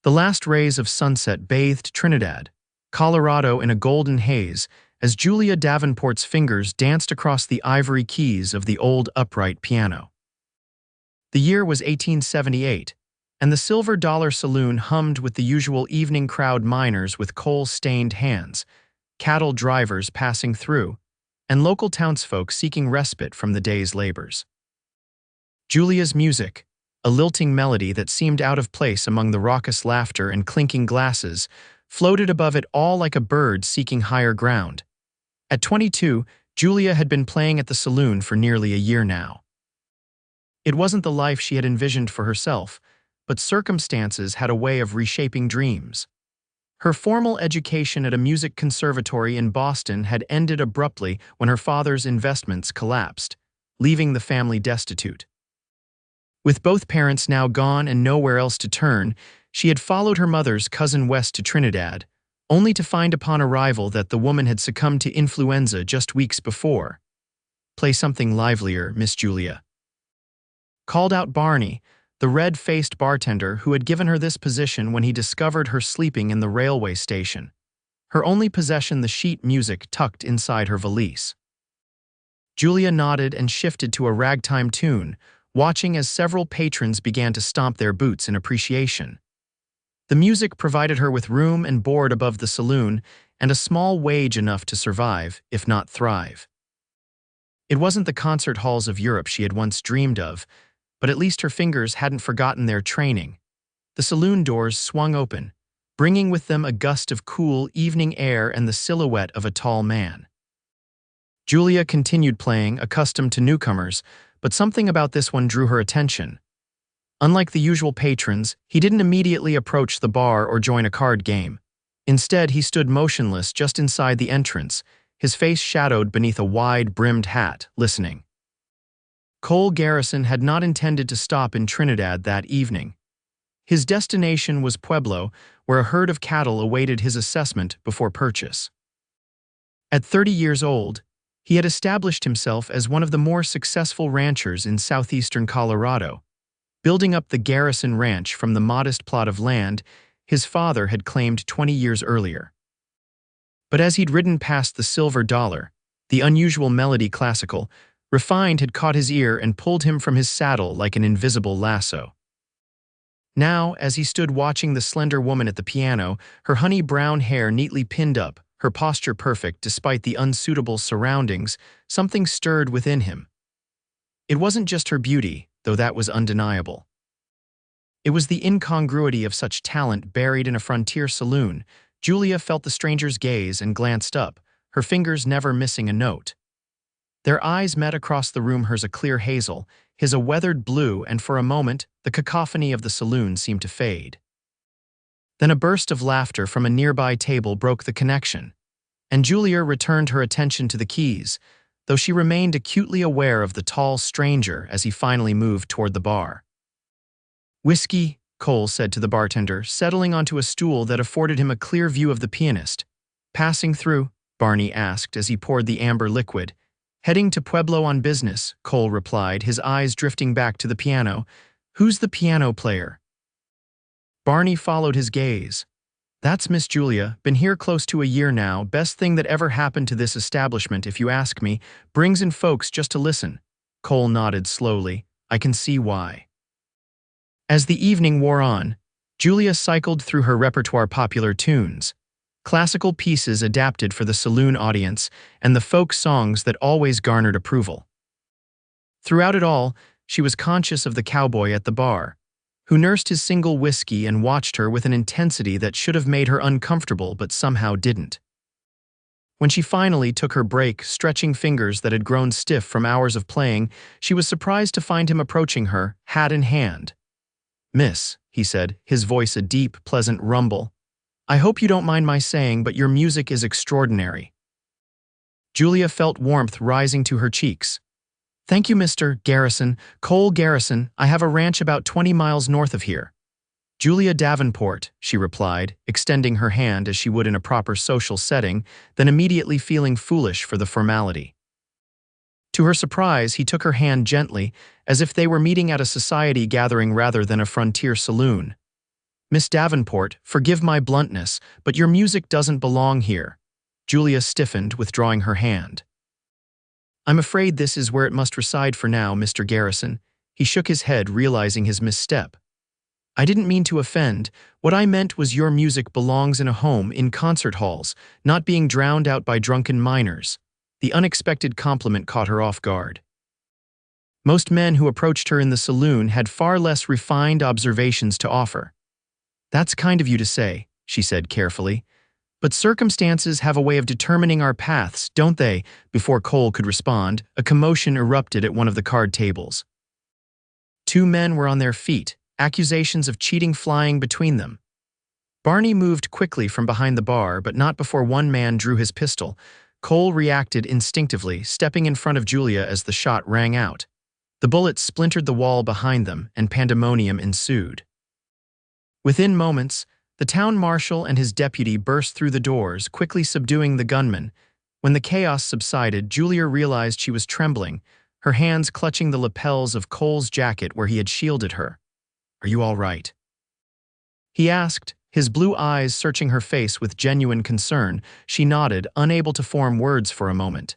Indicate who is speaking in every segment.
Speaker 1: The last rays of sunset bathed Trinidad, Colorado in a golden haze as Julia Davenport's fingers danced across the ivory keys of the old upright piano. The year was 1878, and the Silver Dollar Saloon hummed with the usual evening crowd, miners with coal-stained hands, cattle drivers passing through, and local townsfolk seeking respite from the day's labors. Julia's music, a lilting melody that seemed out of place among the raucous laughter and clinking glasses, floated above it all like a bird seeking higher ground. At 22, Julia had been playing at the saloon for nearly a year now. It wasn't the life she had envisioned for herself, but circumstances had a way of reshaping dreams. Her formal education at a music conservatory in Boston had ended abruptly when her father's investments collapsed, leaving the family destitute. With both parents now gone and nowhere else to turn, she had followed her mother's cousin west to Trinidad, only to find upon arrival that the woman had succumbed to influenza just weeks before. "Play something livelier, Miss Julia," called out Barney, the red-faced bartender who had given her this position when he discovered her sleeping in the railway station, her only possession the sheet music tucked inside her valise. Julia nodded and shifted to a ragtime tune, watching as several patrons began to stomp their boots in appreciation. The music provided her with room and board above the saloon and a small wage enough to survive, if not thrive. It wasn't the concert halls of Europe she had once dreamed of, but at least her fingers hadn't forgotten their training. The saloon doors swung open, bringing with them a gust of cool evening air and the silhouette of a tall man. Julia continued playing, accustomed to newcomers, but something about this one drew her attention. Unlike the usual patrons, he didn't immediately approach the bar or join a card game. Instead, he stood motionless just inside the entrance, his face shadowed beneath a wide-brimmed hat, listening. Cole Garrison had not intended to stop in Trinidad that evening. His destination was Pueblo, where a herd of cattle awaited his assessment before purchase. At 30 years old, he had established himself as one of the more successful ranchers in southeastern Colorado, building up the Garrison Ranch from the modest plot of land his father had claimed 20 years earlier. But as he'd ridden past the Silver Dollar, the unusual melody classical, refined had caught his ear and pulled him from his saddle like an invisible lasso. Now, as he stood watching the slender woman at the piano, her honey-brown hair neatly pinned up, her posture perfect despite the unsuitable surroundings, something stirred within him. It wasn't just her beauty, though that was undeniable. It was the incongruity of such talent buried in a frontier saloon. Julia felt the stranger's gaze and glanced up, her fingers never missing a note. Their eyes met across the room, hers a clear hazel, his a weathered blue, and for a moment, the cacophony of the saloon seemed to fade. Then a burst of laughter from a nearby table broke the connection, and Julia returned her attention to the keys, though she remained acutely aware of the tall stranger as he finally moved toward the bar. "Whiskey," Cole said to the bartender, settling onto a stool that afforded him a clear view of the pianist. "Passing through?" Barney asked as he poured the amber liquid. "Heading to Pueblo on business," Cole replied, his eyes drifting back to the piano. "Who's the piano player?" Barney followed his gaze. "That's Miss Julia, been here close to a year now, best thing that ever happened to this establishment if you ask me, brings in folks just to listen." Cole nodded slowly. "I can see why." As the evening wore on, Julia cycled through her repertoire popular tunes, classical pieces adapted for the saloon audience, and the folk songs that always garnered approval. Throughout it all, she was conscious of the cowboy at the bar, who nursed his single whiskey and watched her with an intensity that should have made her uncomfortable but somehow didn't. When she finally took her break, stretching fingers that had grown stiff from hours of playing, she was surprised to find him approaching her, hat in hand. "Miss," he said, his voice a deep, pleasant rumble, "I hope you don't mind my saying, but your music is extraordinary." Julia felt warmth rising to her cheeks. "Thank you, Mr. Garrison, Cole Garrison. I have a ranch about 20 miles north of here." "Julia Davenport," she replied, extending her hand as she would in a proper social setting, then immediately feeling foolish for the formality. To her surprise, he took her hand gently, as if they were meeting at a society gathering rather than a frontier saloon. Miss Davenport, forgive my bluntness, but your music doesn't belong here. Julia stiffened, withdrawing her hand. I'm afraid this is where it must reside for now, Mr. Garrison. He shook his head, realizing his misstep. I didn't mean to offend. What I meant was your music belongs in a home, in concert halls, not being drowned out by drunken minors. The unexpected compliment caught her off guard. Most men who approached her in the saloon had far less refined observations to offer. That's kind of you to say, she said carefully. But circumstances have a way of determining our paths, don't they? Before Cole could respond, a commotion erupted at one of the card tables. Two men were on their feet, accusations of cheating flying between them. Barney moved quickly from behind the bar, but not before one man drew his pistol. Cole reacted instinctively, stepping in front of Julia as the shot rang out. The bullet splintered the wall behind them, and pandemonium ensued. Within moments, the town marshal and his deputy burst through the doors, quickly subduing the gunman. When the chaos subsided, Julia realized she was trembling, her hands clutching the lapels of Cole's jacket where he had shielded her. Are you all right? He asked, his blue eyes searching her face with genuine concern. She nodded, unable to form words for a moment.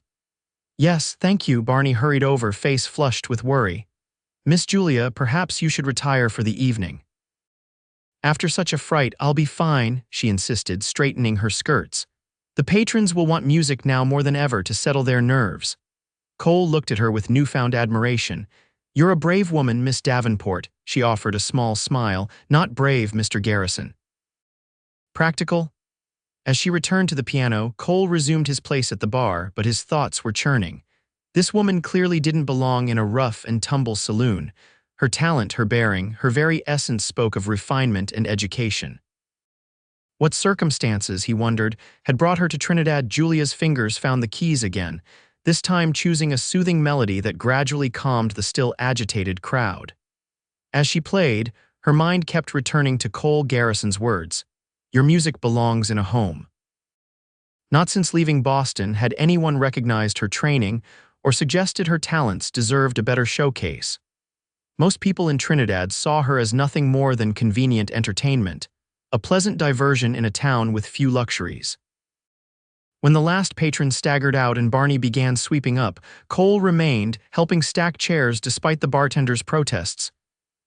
Speaker 1: Yes, thank you. Barney hurried over, face flushed with worry. Miss Julia, perhaps you should retire for the evening. After such a fright, I'll be fine, she insisted, straightening her skirts. The patrons will want music now more than ever to settle their nerves. Cole looked at her with newfound admiration. You're a brave woman, Miss Davenport, she offered a small smile. Not brave, Mr. Garrison. Practical? As she returned to the piano, Cole resumed his place at the bar, but his thoughts were churning. This woman clearly didn't belong in a rough and tumble saloon. Her talent, her bearing, her very essence spoke of refinement and education. What circumstances, he wondered, had brought her to Trinidad? Julia's fingers found the keys again, this time choosing a soothing melody that gradually calmed the still agitated crowd. As she played, her mind kept returning to Cole Garrison's words, "Your music belongs in a home." Not since leaving Boston had anyone recognized her training or suggested her talents deserved a better showcase. Most people in Trinidad saw her as nothing more than convenient entertainment, a pleasant diversion in a town with few luxuries. When the last patron staggered out and Barney began sweeping up, Cole remained, helping stack chairs despite the bartender's protests.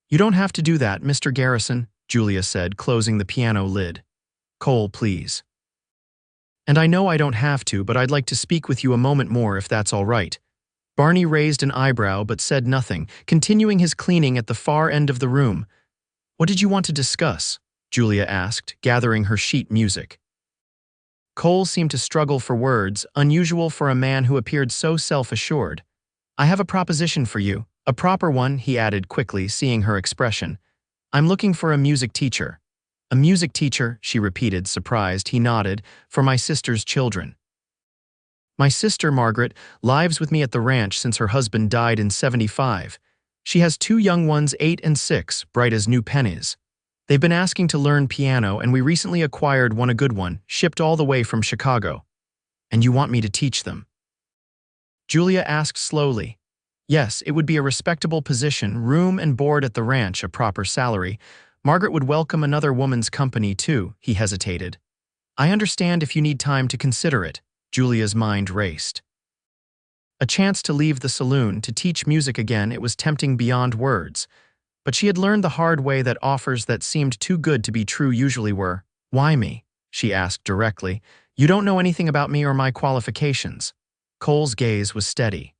Speaker 1: You don't have to do that, Mr. Garrison, Julia said, closing the piano lid. Cole, please. And I know I don't have to, but I'd like to speak with you a moment more if that's all right. Barney raised an eyebrow but said nothing, continuing his cleaning at the far end of the room. What did you want to discuss? Julia asked, gathering her sheet music. Cole seemed to struggle for words, unusual for a man who appeared so self-assured. I have a proposition for you, a proper one, he added quickly, seeing her expression. I'm looking for a music teacher. A music teacher, she repeated, surprised. He nodded, for my sister's children. My sister, Margaret, lives with me at the ranch since her husband died in '75. She has two young ones, 8 and 6, bright as new pennies. They've been asking to learn piano, and we recently acquired one, a good one, shipped all the way from Chicago. And you want me to teach them? Julia asked slowly. Yes, it would be a respectable position, room and board at the ranch, a proper salary. Margaret would welcome another woman's company too, he hesitated. I understand if you need time to consider it. Julia's mind raced. A chance to leave the saloon, to teach music again, it was tempting beyond words. But she had learned the hard way that offers that seemed too good to be true usually were. Why me? She asked directly. You don't know anything about me or my qualifications. Cole's gaze was steady.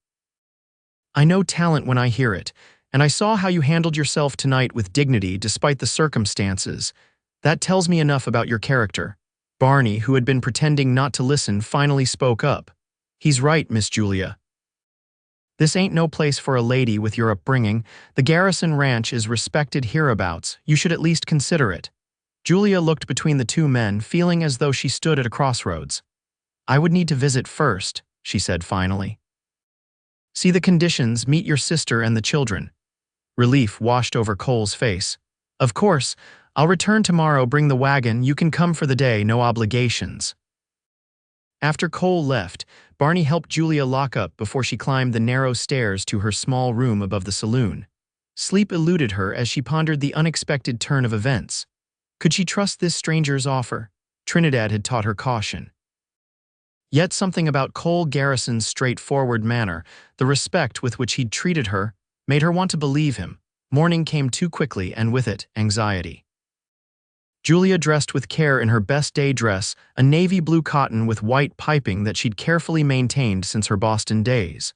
Speaker 1: I know talent when I hear it, and I saw how you handled yourself tonight with dignity despite the circumstances. That tells me enough about your character. Barney, who had been pretending not to listen, finally spoke up. He's right, Miss Julia. This ain't no place for a lady with your upbringing. The Garrison Ranch is respected hereabouts. You should at least consider it. Julia looked between the two men, feeling as though she stood at a crossroads. I would need to visit first, she said finally. See the conditions, meet your sister and the children. Relief washed over Cole's face. Of course, I'll return tomorrow, bring the wagon, you can come for the day, no obligations. After Cole left, Barney helped Julia lock up before she climbed the narrow stairs to her small room above the saloon. Sleep eluded her as she pondered the unexpected turn of events. Could she trust this stranger's offer? Trinidad had taught her caution. Yet something about Cole Garrison's straightforward manner, the respect with which he'd treated her, made her want to believe him. Morning came too quickly, and with it, anxiety. Julia dressed with care in her best day dress, a navy blue cotton with white piping that she'd carefully maintained since her Boston days.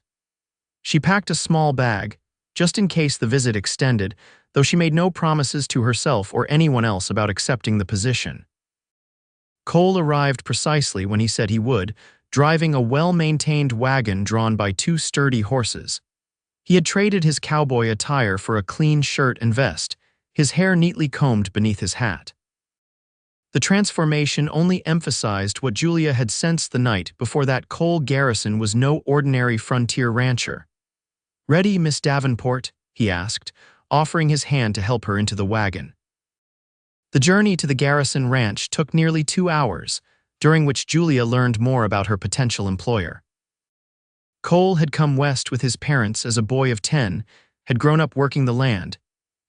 Speaker 1: She packed a small bag, just in case the visit extended, though she made no promises to herself or anyone else about accepting the position. Cole arrived precisely when he said he would, driving a well-maintained wagon drawn by two sturdy horses. He had traded his cowboy attire for a clean shirt and vest, his hair neatly combed beneath his hat. The transformation only emphasized what Julia had sensed the night before, that Cole Garrison was no ordinary frontier rancher. "Ready, Miss Davenport?" he asked, offering his hand to help her into the wagon. The journey to the Garrison Ranch took nearly 2 hours, during which Julia learned more about her potential employer. Cole had come west with his parents as a boy of 10, had grown up working the land,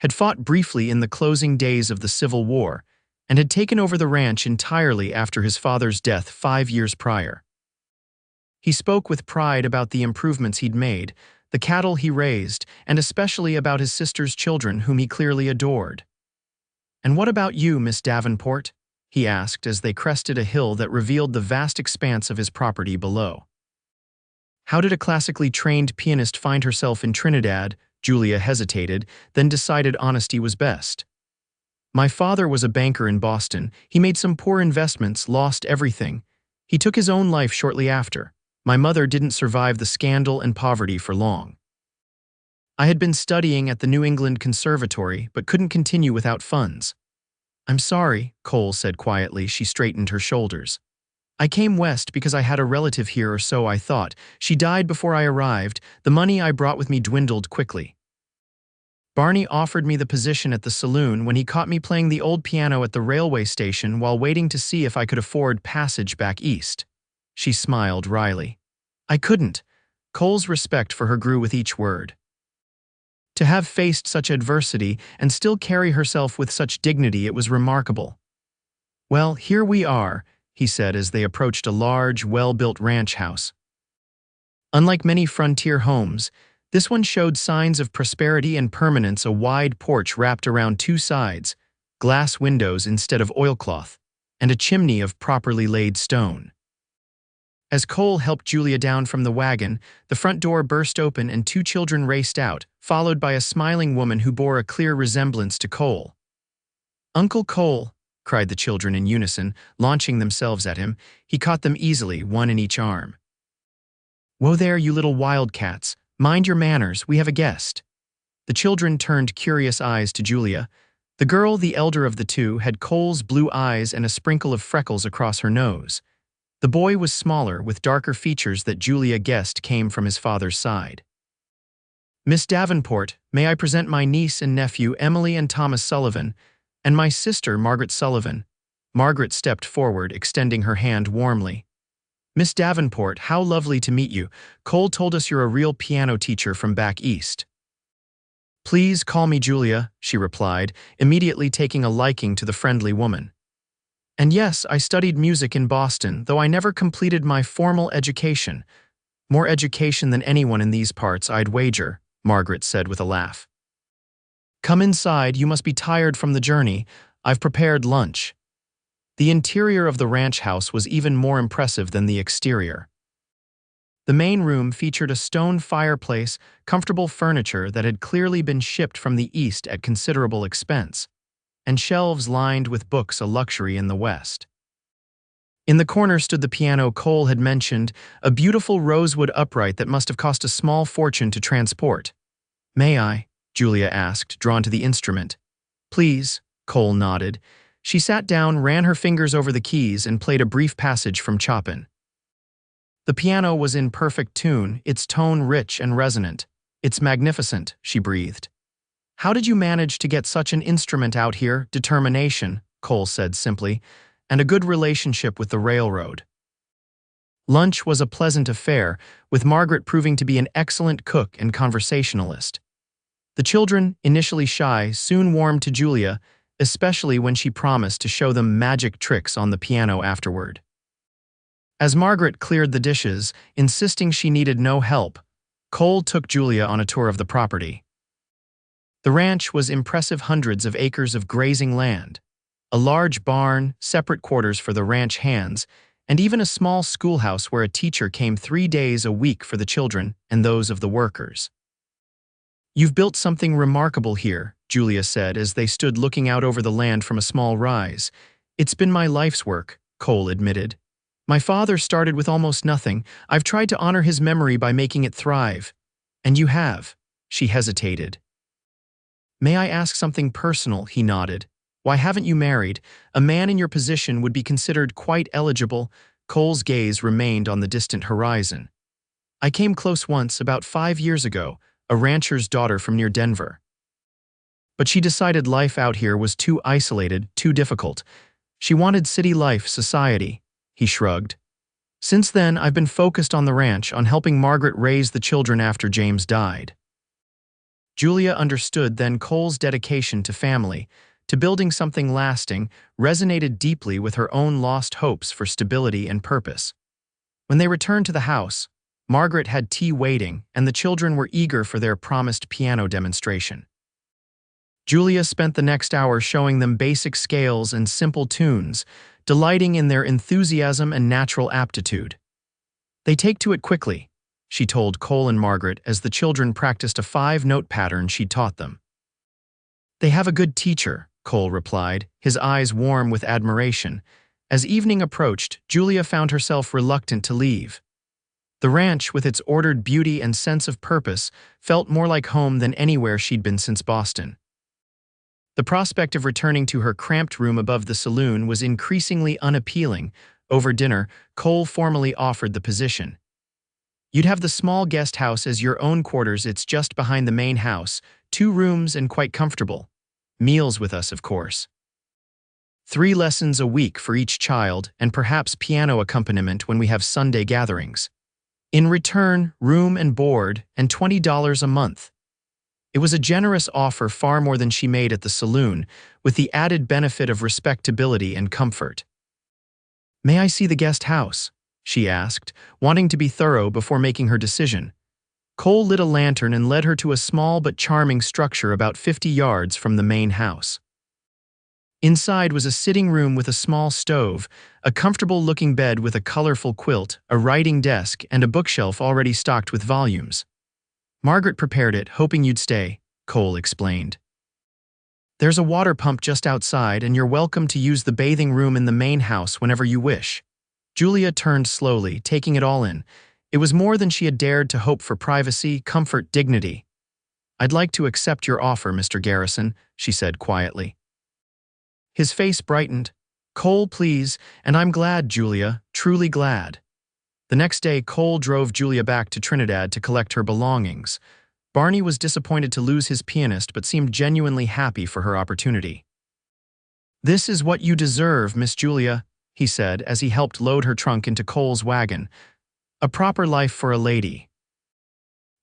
Speaker 1: had fought briefly in the closing days of the Civil War, and had taken over the ranch entirely after his father's death 5 years prior. He spoke with pride about the improvements he'd made, the cattle he raised, and especially about his sister's children, whom he clearly adored. "And what about you, Miss Davenport?" he asked as they crested a hill that revealed the vast expanse of his property below. How did a classically trained pianist find herself in Trinidad? Julia hesitated, then decided honesty was best. "My father was a banker in Boston. He made some poor investments, lost everything. He took his own life shortly after. My mother didn't survive the scandal and poverty for long. I had been studying at the New England Conservatory, but couldn't continue without funds." "I'm sorry," Cole said quietly. She straightened her shoulders. "I came west because I had a relative here, or so I thought. She died before I arrived. The money I brought with me dwindled quickly. Barney offered me the position at the Saloon when he caught me playing the old piano at the railway station while waiting to see if I could afford passage back east." She smiled wryly. "I couldn't." Cole's respect for her grew with each word. To have faced such adversity and still carry herself with such dignity, it was remarkable. "Well, here we are," he said as they approached a large, well-built ranch house. Unlike many frontier homes, this one showed signs of prosperity and permanence: a wide porch wrapped around 2 sides, glass windows instead of oilcloth, and a chimney of properly laid stone. As Cole helped Julia down from the wagon, the front door burst open and 2 children raced out, followed by a smiling woman who bore a clear resemblance to Cole. "Uncle Cole!" cried the children in unison, launching themselves at him. He caught them easily, one in each arm. "Whoa there, you little wildcats! Mind your manners, we have a guest." The children turned curious eyes to Julia. The girl, the elder of the two, had Cole's blue eyes and a sprinkle of freckles across her nose. The boy was smaller, with darker features that Julia guessed came from his father's side. "Miss Davenport, may I present my niece and nephew, Emily and Thomas Sullivan, and my sister, Margaret Sullivan." Margaret stepped forward, extending her hand warmly. "Miss Davenport, how lovely to meet you. Cole told us you're a real piano teacher from back east." "Please call me Julia," she replied, immediately taking a liking to the friendly woman. "And yes, I studied music in Boston, though I never completed my formal education. More education than anyone in these parts, I'd wager," Margaret said with a laugh. "Come inside, you must be tired from the journey. I've prepared lunch." The interior of the ranch house was even more impressive than the exterior. The main room featured a stone fireplace, comfortable furniture that had clearly been shipped from the east at considerable expense, and shelves lined with books, a luxury in the West. In the corner stood the piano Cole had mentioned, a beautiful rosewood upright that must have cost a small fortune to transport. "May I?" Julia asked, drawn to the instrument. "Please," Cole nodded. She sat down, ran her fingers over the keys, and played a brief passage from Chopin. The piano was in perfect tune, its tone rich and resonant. "It's magnificent," she breathed. "How did you manage to get such an instrument out here?" "Determination," Cole said simply, "and a good relationship with the railroad." Lunch was a pleasant affair, with Margaret proving to be an excellent cook and conversationalist. The children, initially shy, soon warmed to Julia, especially when she promised to show them magic tricks on the piano afterward. As Margaret cleared the dishes, insisting she needed no help, Cole took Julia on a tour of the property. The ranch was impressive, hundreds of acres of grazing land, a large barn, separate quarters for the ranch hands, and even a small schoolhouse where a teacher came 3 days a week for the children and those of the workers. "You've built something remarkable here," Julia said as they stood looking out over the land from a small rise. "It's been my life's work," Cole admitted. "My father started with almost nothing. I've tried to honor his memory by making it thrive." "And you have." She hesitated. "May I ask something personal?" He nodded. "Why haven't you married? A man in your position would be considered quite eligible." Cole's gaze remained on the distant horizon. "I came close once, about 5 years ago, a rancher's daughter from near Denver. But she decided life out here was too isolated, too difficult. She wanted city life, society." He shrugged. "Since then, I've been focused on the ranch, on helping Margaret raise the children after James died." Julia understood then Cole's dedication to family, to building something lasting, resonated deeply with her own lost hopes for stability and purpose. When they returned to the house, Margaret had tea waiting, and the children were eager for their promised piano demonstration. Julia spent the next hour showing them basic scales and simple tunes, delighting in their enthusiasm and natural aptitude. "They take to it quickly," she told Cole and Margaret as the children practiced a 5-note pattern she'd taught them. "They have a good teacher," Cole replied, his eyes warm with admiration. As evening approached, Julia found herself reluctant to leave. The ranch, with its ordered beauty and sense of purpose, felt more like home than anywhere she'd been since Boston. The prospect of returning to her cramped room above the saloon was increasingly unappealing. Over dinner, Cole formally offered the position. "You'd have the small guest house as your own quarters. It's just behind the main house, 2 rooms and quite comfortable. Meals with us, of course. 3 lessons a week for each child, and perhaps piano accompaniment when we have Sunday gatherings. In return, room and board, and $20 a month." It was a generous offer, far more than she made at the saloon, with the added benefit of respectability and comfort. "May I see the guest house?" she asked, wanting to be thorough before making her decision. Cole lit a lantern and led her to a small but charming structure about 50 yards from the main house. Inside was a sitting room with a small stove, a comfortable-looking bed with a colorful quilt, a writing desk, and a bookshelf already stocked with volumes. "Margaret prepared it, hoping you'd stay," Cole explained. "There's a water pump just outside, and you're welcome to use the bathing room in the main house whenever you wish." Julia turned slowly, taking it all in. It was more than she had dared to hope for: privacy, comfort, dignity. "I'd like to accept your offer, Mr. Garrison," she said quietly. His face brightened. "Cole, please, and I'm glad, Julia, truly glad." The next day, Cole drove Julia back to Trinidad to collect her belongings. Barney was disappointed to lose his pianist but seemed genuinely happy for her opportunity. "This is what you deserve, Miss Julia," he said as he helped load her trunk into Cole's wagon. "A proper life for a lady."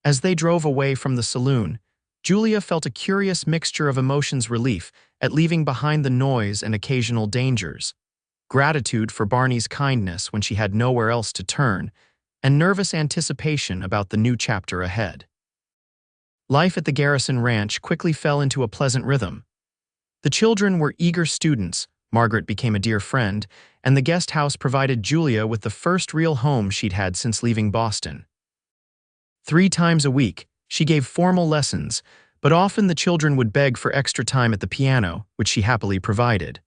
Speaker 1: As they drove away from the saloon, Julia felt a curious mixture of emotions: relief at leaving behind the noise and occasional dangers, gratitude for Barney's kindness when she had nowhere else to turn, and nervous anticipation about the new chapter ahead. Life at the Garrison Ranch quickly fell into a pleasant rhythm. The children were eager students, Margaret became a dear friend, and the guest house provided Julia with the first real home she'd had since leaving Boston. 3 times a week, she gave formal lessons, but often the children would beg for extra time at the piano, which she happily provided.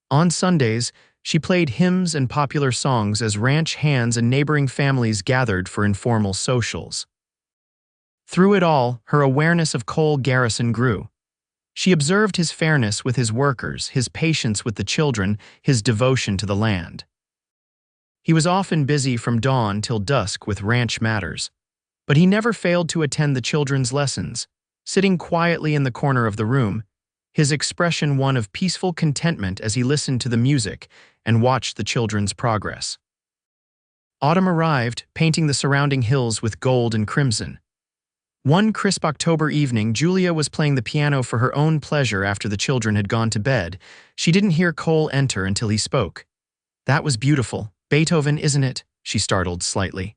Speaker 1: On Sundays, she played hymns and popular songs as ranch hands and neighboring families gathered for informal socials. Through it all, her awareness of Cole Garrison grew. She observed his fairness with his workers, his patience with the children, his devotion to the land. He was often busy from dawn till dusk with ranch matters, but he never failed to attend the children's lessons, sitting quietly in the corner of the room, his expression one of peaceful contentment as he listened to the music and watched the children's progress. Autumn arrived, painting the surrounding hills with gold and crimson. One crisp October evening, Julia was playing the piano for her own pleasure after the children had gone to bed. She didn't hear Cole enter until he spoke. "That was beautiful. Beethoven, isn't it?" she startled slightly.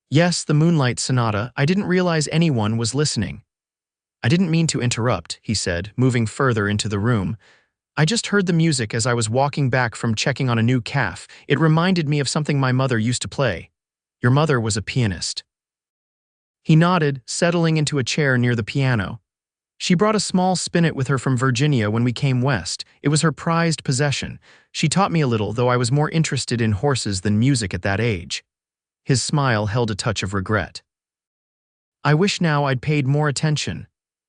Speaker 1: "Yes, the Moonlight Sonata. I didn't realize anyone was listening." "I didn't mean to interrupt," he said, moving further into the room. "I just heard the music as I was walking back from checking on a new calf. It reminded me of something my mother used to play." "Your mother was a pianist." He nodded, settling into a chair near the piano. "She brought a small spinet with her from Virginia when we came west. It was her prized possession. She taught me a little, though I was more interested in horses than music at that age." His smile held a touch of regret. "I wish now I'd paid more attention."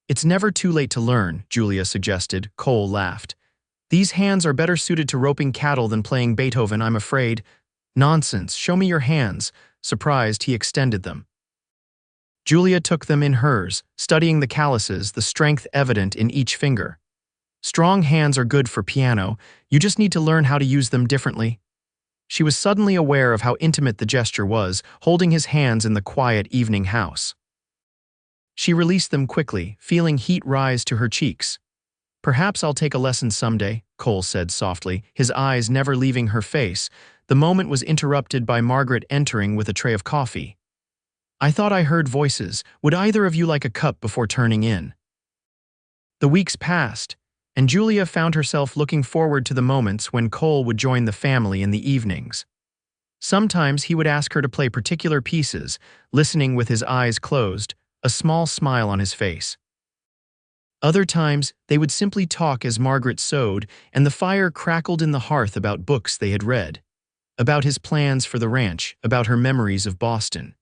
Speaker 1: "It's never too late to learn," Julia suggested. Cole laughed. "These hands are better suited to roping cattle than playing Beethoven, I'm afraid." "Nonsense, show me your hands." Surprised, he extended them. Julia took them in hers, studying the calluses, the strength evident in each finger. "Strong hands are good for piano. You just need to learn how to use them differently." She was suddenly aware of how intimate the gesture was, holding his hands in the quiet evening house. She released them quickly, feeling heat rise to her cheeks. "Perhaps I'll take a lesson someday," Cole said softly, his eyes never leaving her face. The moment was interrupted by Margaret entering with a tray of coffee. "I thought I heard voices. Would either of you like a cup before turning in?" The weeks passed, and Julia found herself looking forward to the moments when Cole would join the family in the evenings. Sometimes he would ask her to play particular pieces, listening with his eyes closed, a small smile on his face. Other times, they would simply talk as Margaret sewed, and the fire crackled in the hearth about books they had read, about his plans for the ranch, about her memories of Boston.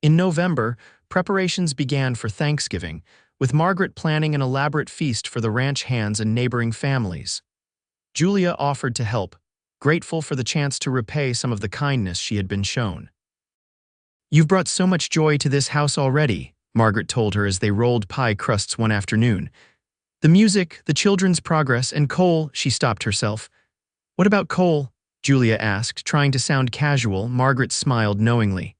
Speaker 1: In November, preparations began for Thanksgiving, with Margaret planning an elaborate feast for the ranch hands and neighboring families. Julia offered to help, grateful for the chance to repay some of the kindness she had been shown. "You've brought so much joy to this house already," Margaret told her as they rolled pie crusts one afternoon. "The music, the children's progress, and Cole," she stopped herself. "What about Cole?" Julia asked, trying to sound casual. Margaret smiled knowingly.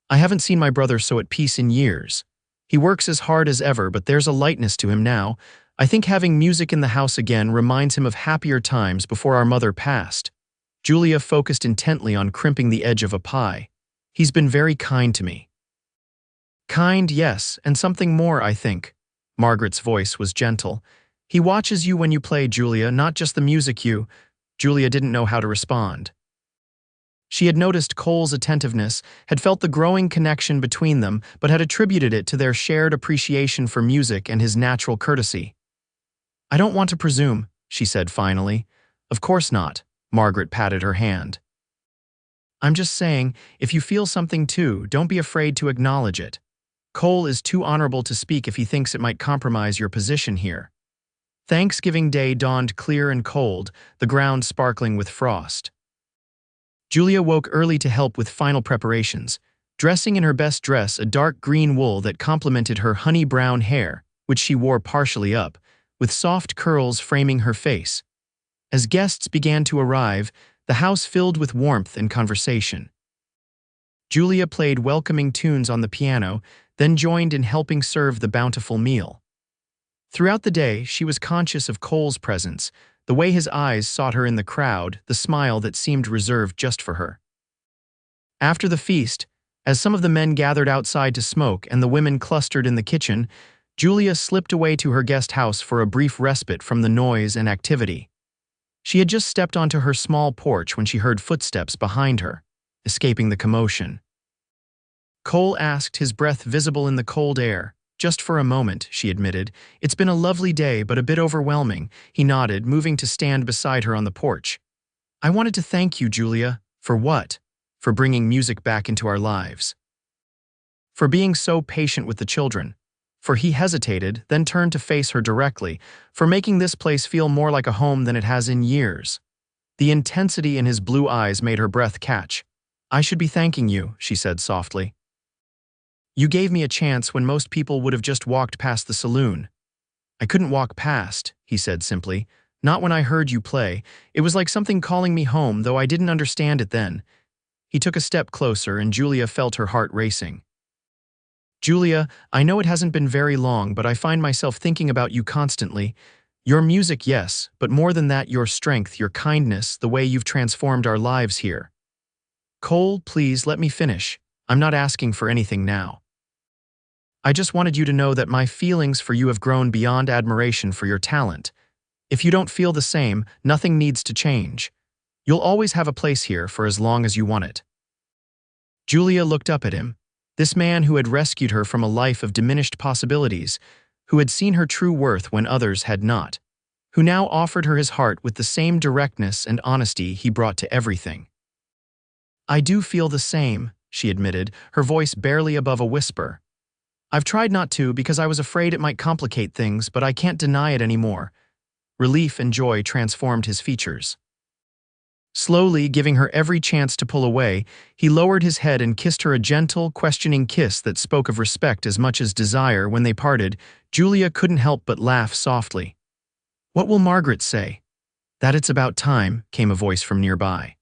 Speaker 1: "I haven't seen my brother so at peace in years. He works as hard as ever, but there's a lightness to him now. I think having music in the house again reminds him of happier times before our mother passed." Julia focused intently on crimping the edge of a pie. "He's been very kind to me." "Kind, yes, and something more, I think." Margaret's voice was gentle. "He watches you when you play, Julia, not just the music you—" Julia didn't know how to respond. She had noticed Cole's attentiveness, had felt the growing connection between them, but had attributed it to their shared appreciation for music and his natural courtesy. "I don't want to presume," she said finally. "Of course not." Margaret patted her hand. "I'm just saying, if you feel something too, don't be afraid to acknowledge it. Cole is too honorable to speak if he thinks it might compromise your position here." Thanksgiving Day dawned clear and cold, the ground sparkling with frost. Julia woke early to help with final preparations, dressing in her best dress, a dark green wool that complemented her honey-brown hair, which she wore partially up, with soft curls framing her face. As guests began to arrive, the house filled with warmth and conversation. Julia played welcoming tunes on the piano, then joined in helping serve the bountiful meal. Throughout the day, she was conscious of Cole's presence, the way his eyes sought her in the crowd, the smile that seemed reserved just for her. After the feast, as some of the men gathered outside to smoke and the women clustered in the kitchen, Julia slipped away to her guest house for a brief respite from the noise and activity. She had just stepped onto her small porch when she heard footsteps behind her, escaping the commotion. Cole asked, his breath visible in the cold air. "Just for a moment," she admitted. "It's been a lovely day, but a bit overwhelming." He nodded, moving to stand beside her on the porch. "I wanted to thank you, Julia." "For what?" "For bringing music back into our lives. For being so patient with the children." For he hesitated, then turned to face her directly. "For making this place feel more like a home than it has in years." The intensity in his blue eyes made her breath catch. "I should be thanking you," she said softly. "You gave me a chance when most people would have just walked past the saloon." "I couldn't walk past," he said simply. "Not when I heard you play. It was like something calling me home, though I didn't understand it then." He took a step closer, and Julia felt her heart racing. Julia, I know it hasn't been very long, but I find myself thinking about you constantly. Your music, yes, but more than that, your strength, your kindness, the way you've transformed our lives here. Cole, please let me finish. I'm not asking for anything now. I just wanted you to know that my feelings for you have grown beyond admiration for your talent. If you don't feel the same, nothing needs to change. You'll always have a place here for as long as you want it. Julia looked up at him. This man who had rescued her from a life of diminished possibilities, who had seen her true worth when others had not, who now offered her his heart with the same directness and honesty he brought to everything. I do feel the same, she admitted, her voice barely above a whisper. I've tried not to because I was afraid it might complicate things, but I can't deny it anymore. Relief and joy transformed his features. Slowly, giving her every chance to pull away, he lowered his head and kissed her a gentle, questioning kiss that spoke of respect as much as desire. When they parted, Julia couldn't help but laugh softly. What will Margaret say? That it's about time, came a voice from nearby.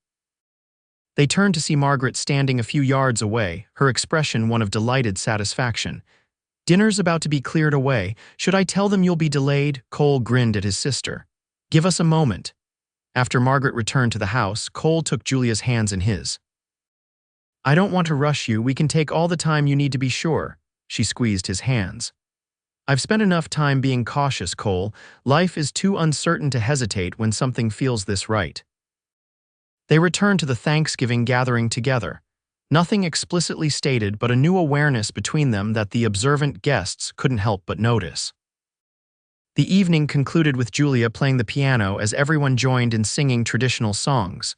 Speaker 1: They turned to see Margaret standing a few yards away, her expression one of delighted satisfaction. Dinner's about to be cleared away. Should I tell them you'll be delayed? Cole grinned at his sister. Give us a moment. After Margaret returned to the house, Cole took Julia's hands in his. I don't want to rush you. We can take all the time you need to be sure. She squeezed his hands. I've spent enough time being cautious, Cole. Life is too uncertain to hesitate when something feels this right. They returned to the Thanksgiving gathering together. Nothing explicitly stated, but a new awareness between them that the observant guests couldn't help but notice. The evening concluded with Julia playing the piano as everyone joined in singing traditional songs.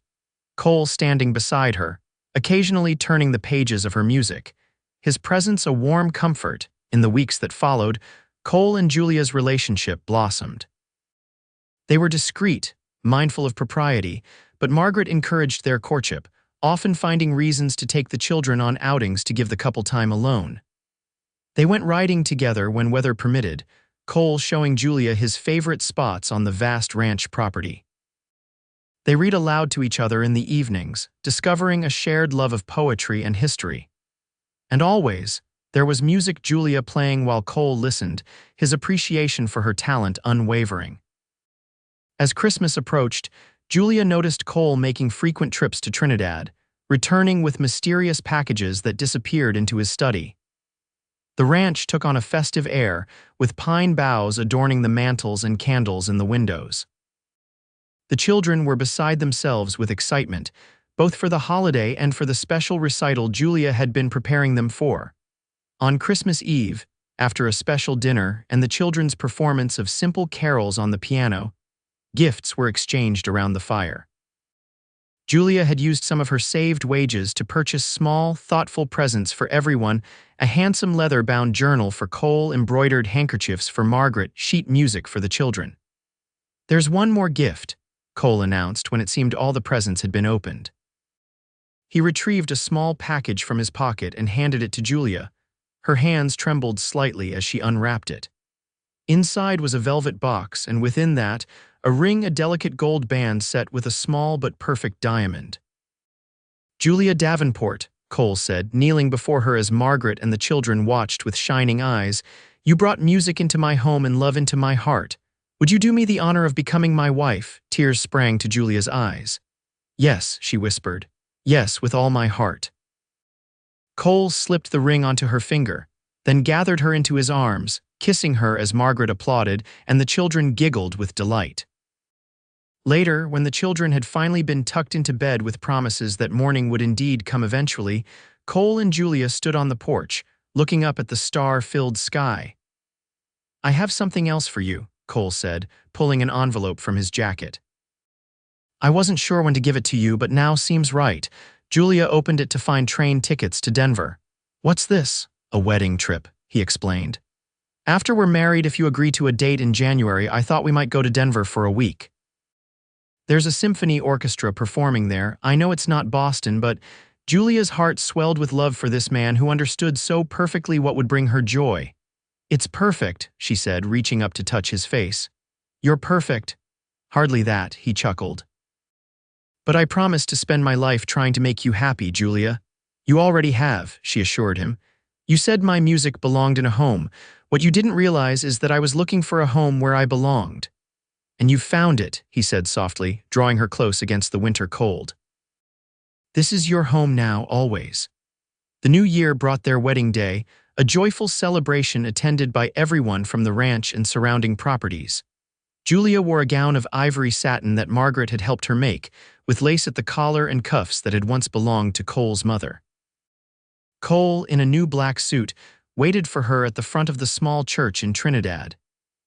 Speaker 1: Cole standing beside her, occasionally turning the pages of her music, his presence a warm comfort. In the weeks that followed, Cole and Julia's relationship blossomed. They were discreet, mindful of propriety, but Margaret encouraged their courtship, often finding reasons to take the children on outings to give the couple time alone. They went riding together when weather permitted, Cole showing Julia his favorite spots on the vast ranch property. They read aloud to each other in the evenings, discovering a shared love of poetry and history. And always, there was music, Julia playing while Cole listened, his appreciation for her talent unwavering. As Christmas approached, Julia noticed Cole making frequent trips to Trinidad, returning with mysterious packages that disappeared into his study. The ranch took on a festive air, with pine boughs adorning the mantels and candles in the windows. The children were beside themselves with excitement, both for the holiday and for the special recital Julia had been preparing them for. On Christmas Eve, after a special dinner and the children's performance of simple carols on the piano, gifts were exchanged around the fire. Julia had used some of her saved wages to purchase small, thoughtful presents for everyone, a handsome leather-bound journal for Cole, embroidered handkerchiefs for Margaret, sheet music for the children. There's one more gift, Cole announced when it seemed all the presents had been opened. He retrieved a small package from his pocket and handed it to Julia. Her hands trembled slightly as she unwrapped it. Inside was a velvet box, and within that, a ring, a delicate gold band set with a small but perfect diamond. Julia Davenport, Cole said, kneeling before her as Margaret and the children watched with shining eyes, you brought music into my home and love into my heart. Would you do me the honor of becoming my wife? Tears sprang to Julia's eyes. Yes, she whispered. Yes, with all my heart. Cole slipped the ring onto her finger, then gathered her into his arms, kissing her as Margaret applauded, and the children giggled with delight. Later, when the children had finally been tucked into bed with promises that morning would indeed come eventually, Cole and Julia stood on the porch, looking up at the star-filled sky. I have something else for you, Cole said, pulling an envelope from his jacket. I wasn't sure when to give it to you, but now seems right. Julia opened it to find train tickets to Denver. What's this? A wedding trip, he explained. After we're married, if you agree to a date in January, I thought we might go to Denver for a week. There's a symphony orchestra performing there. I know it's not Boston, but Julia's heart swelled with love for this man who understood so perfectly what would bring her joy. It's perfect, she said, reaching up to touch his face. You're perfect. Hardly that, he chuckled. But I promise to spend my life trying to make you happy, Julia. You already have, she assured him. You said my music belonged in a home. What you didn't realize is that I was looking for a home where I belonged. And you found it, he said softly, drawing her close against the winter cold. This is your home now, always. The new year brought their wedding day, a joyful celebration attended by everyone from the ranch and surrounding properties. Julia wore a gown of ivory satin that Margaret had helped her make, with lace at the collar and cuffs that had once belonged to Cole's mother. Cole, in a new black suit, waited for her at the front of the small church in Trinidad,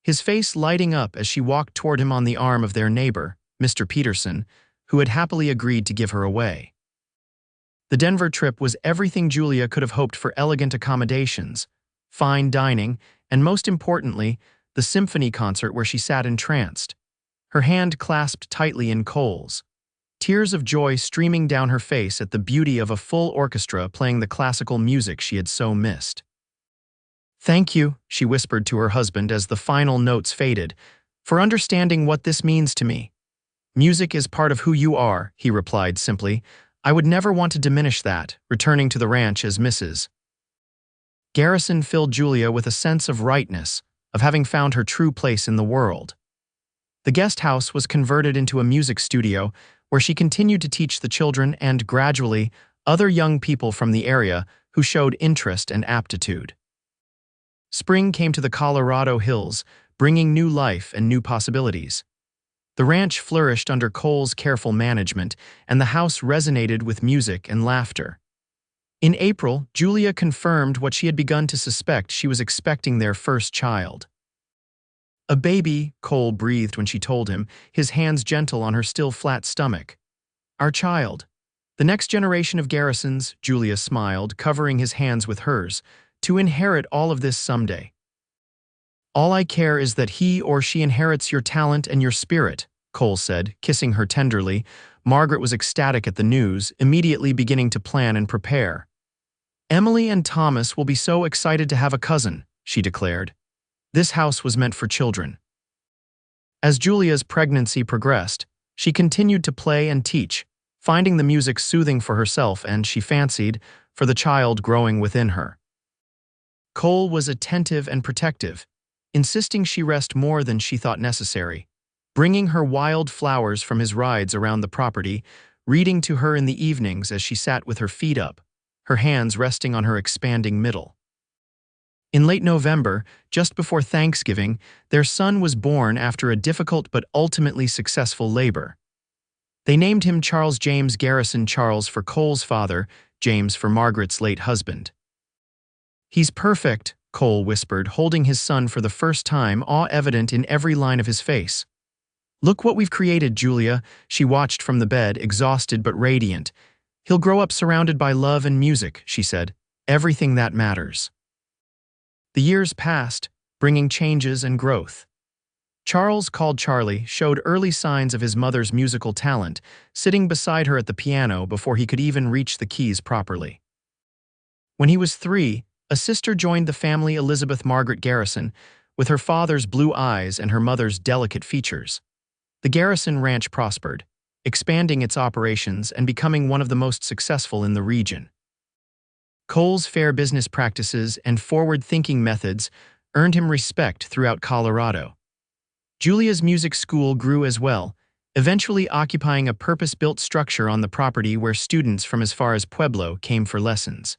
Speaker 1: his face lighting up as she walked toward him on the arm of their neighbor, Mr. Peterson, who had happily agreed to give her away. The Denver trip was everything Julia could have hoped for: elegant accommodations, fine dining, and most importantly, the symphony concert where she sat entranced, her hand clasped tightly in Cole's, tears of joy streaming down her face at the beauty of a full orchestra playing the classical music she had so missed. "Thank you," she whispered to her husband as the final notes faded, "for understanding what this means to me." "Music is part of who you are," he replied simply. "I would never want to diminish that," returning to the ranch as Mrs. Garrison filled Julia with a sense of rightness, of having found her true place in the world. The guest house was converted into a music studio where she continued to teach the children and, gradually, other young people from the area who showed interest and aptitude. Spring came to the Colorado hills, bringing new life and new possibilities. The ranch flourished under Cole's careful management, and the house resonated with music and laughter. In April, Julia confirmed what she had begun to suspect: she was expecting their first child. "A baby," Cole breathed when she told him, his hands gentle on her still flat stomach. "Our child. The next generation of Garrisons," Julia smiled, covering his hands with hers, "to inherit all of this someday. All I care is that he or she inherits your talent and your spirit," Cole said, kissing her tenderly. Margaret was ecstatic at the news, immediately beginning to plan and prepare. "Emily and Thomas will be so excited to have a cousin," she declared. This house was meant for children. As Julia's pregnancy progressed, she continued to play and teach, finding the music soothing for herself and, she fancied, for the child growing within her. Cole was attentive and protective, insisting she rest more than she thought necessary, bringing her wild flowers from his rides around the property, reading to her in the evenings as she sat with her feet up, her hands resting on her expanding middle. In late November, just before Thanksgiving, their son was born after a difficult but ultimately successful labor. They named him Charles James Garrison, Charles for Cole's father, James for Margaret's late husband. "He's perfect," Cole whispered, holding his son for the first time, awe evident in every line of his face. "Look what we've created, Julia," she watched from the bed, exhausted but radiant. "He'll grow up surrounded by love and music," she said, "everything that matters." The years passed, bringing changes and growth. Charles, called Charlie, showed early signs of his mother's musical talent, sitting beside her at the piano before he could even reach the keys properly. When he was 3, a sister joined the family, Elizabeth Margaret Garrison, with her father's blue eyes and her mother's delicate features. The Garrison Ranch prospered, expanding its operations and becoming one of the most successful in the region. Cole's fair business practices and forward-thinking methods earned him respect throughout Colorado. Julia's music school grew as well, eventually occupying a purpose-built structure on the property where students from as far as Pueblo came for lessons.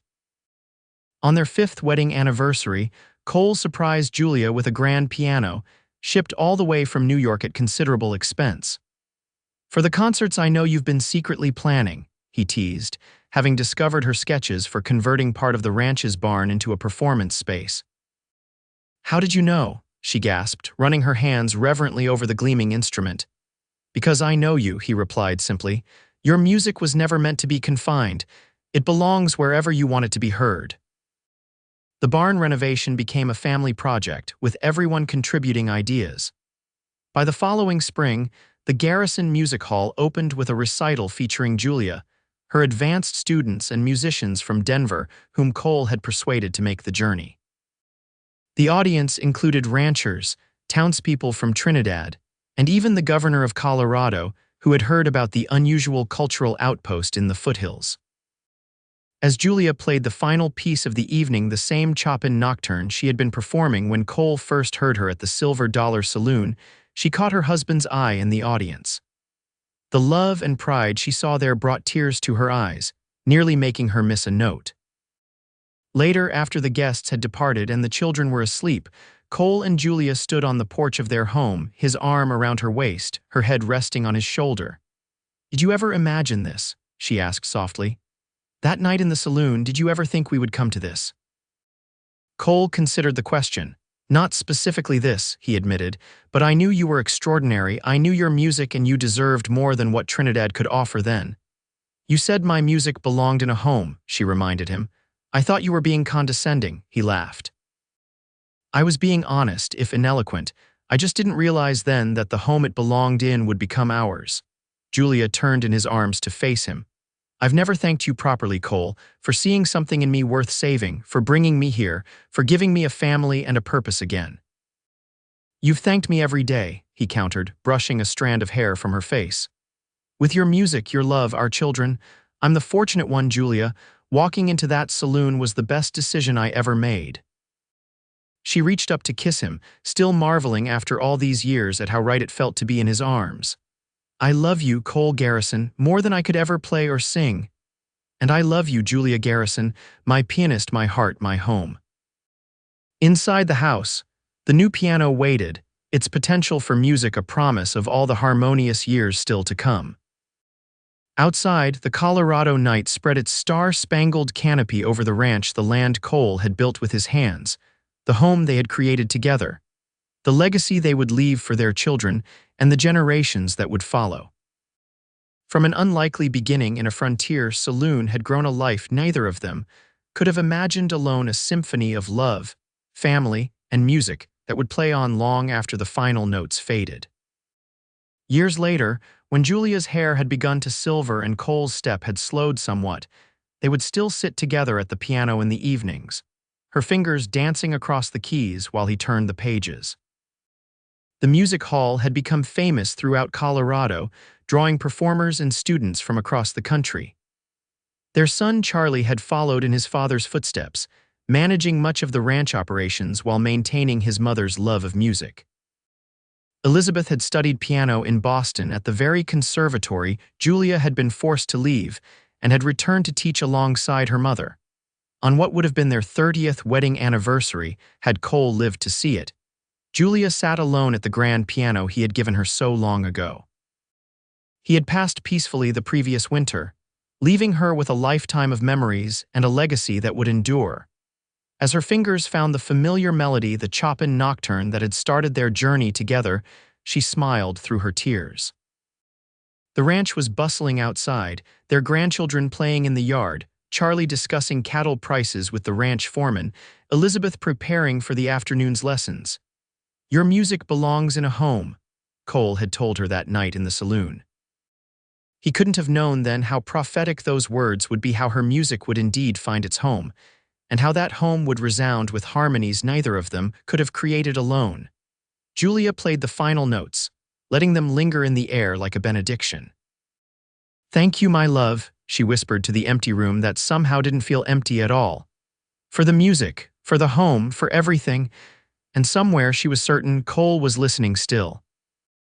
Speaker 1: On their 5th wedding anniversary, Cole surprised Julia with a grand piano, shipped all the way from New York at considerable expense. "For the concerts I know you've been secretly planning," he teased, having discovered her sketches for converting part of the ranch's barn into a performance space. "How did you know?" she gasped, running her hands reverently over the gleaming instrument. "Because I know you," he replied simply. "Your music was never meant to be confined. It belongs wherever you want it to be heard." The barn renovation became a family project, with everyone contributing ideas. By the following spring, the Garrison Music Hall opened with a recital featuring Julia, her advanced students and musicians from Denver whom Cole had persuaded to make the journey. The audience included ranchers, townspeople from Trinidad, and even the governor of Colorado, who had heard about the unusual cultural outpost in the foothills. As Julia played the final piece of the evening, the same Chopin nocturne she had been performing when Cole first heard her at the Silver Dollar Saloon, she caught her husband's eye in the audience. The love and pride she saw there brought tears to her eyes, nearly making her miss a note. Later, after the guests had departed and the children were asleep, Cole and Julia stood on the porch of their home, his arm around her waist, her head resting on his shoulder. "Did you ever imagine this?" she asked softly. "That night in the saloon, did you ever think we would come to this?" Cole considered the question. "Not specifically this," he admitted, "but I knew you were extraordinary. I knew your music and you deserved more than what Trinidad could offer then." "You said my music belonged in a home," she reminded him. "I thought you were being condescending," he laughed. "I was being honest, if ineloquent. I just didn't realize then that the home it belonged in would become ours." Julia turned in his arms to face him. "I've never thanked you properly, Cole, for seeing something in me worth saving, for bringing me here, for giving me a family and a purpose again." "You've thanked me every day," he countered, brushing a strand of hair from her face. "With your music, your love, our children. I'm the fortunate one, Julia. Walking into that saloon was the best decision I ever made." She reached up to kiss him, still marveling after all these years at how right it felt to be in his arms. "I love you, Cole Garrison, more than I could ever play or sing. And I love you, Julia Garrison, my pianist, my heart, my home." Inside the house, the new piano waited, its potential for music a promise of all the harmonious years still to come. Outside, the Colorado night spread its star-spangled canopy over the ranch the land Cole had built with his hands, the home they had created together, the legacy they would leave for their children and the generations that would follow. From an unlikely beginning in a frontier saloon had grown a life neither of them could have imagined alone, a symphony of love, family, and music that would play on long after the final notes faded. Years later, when Julia's hair had begun to silver and Cole's step had slowed somewhat, they would still sit together at the piano in the evenings, her fingers dancing across the keys while he turned the pages. The music hall had become famous throughout Colorado, drawing performers and students from across the country. Their son Charlie had followed in his father's footsteps, managing much of the ranch operations while maintaining his mother's love of music. Elizabeth had studied piano in Boston at the very conservatory Julia had been forced to leave and had returned to teach alongside her mother. On what would have been their 30th wedding anniversary had Cole lived to see it, Julia sat alone at the grand piano he had given her so long ago. He had passed peacefully the previous winter, leaving her with a lifetime of memories and a legacy that would endure. As her fingers found the familiar melody, the Chopin nocturne that had started their journey together, she smiled through her tears. The ranch was bustling outside, their grandchildren playing in the yard, Charlie discussing cattle prices with the ranch foreman, Elizabeth preparing for the afternoon's lessons. "Your music belongs in a home," Cole had told her that night in the saloon. He couldn't have known then how prophetic those words would be, how her music would indeed find its home, and how that home would resound with harmonies neither of them could have created alone. Julia played the final notes, letting them linger in the air like a benediction. "Thank you, my love," she whispered to the empty room that somehow didn't feel empty at all. "For the music, for the home, for everything." And somewhere she was certain Cole was listening still.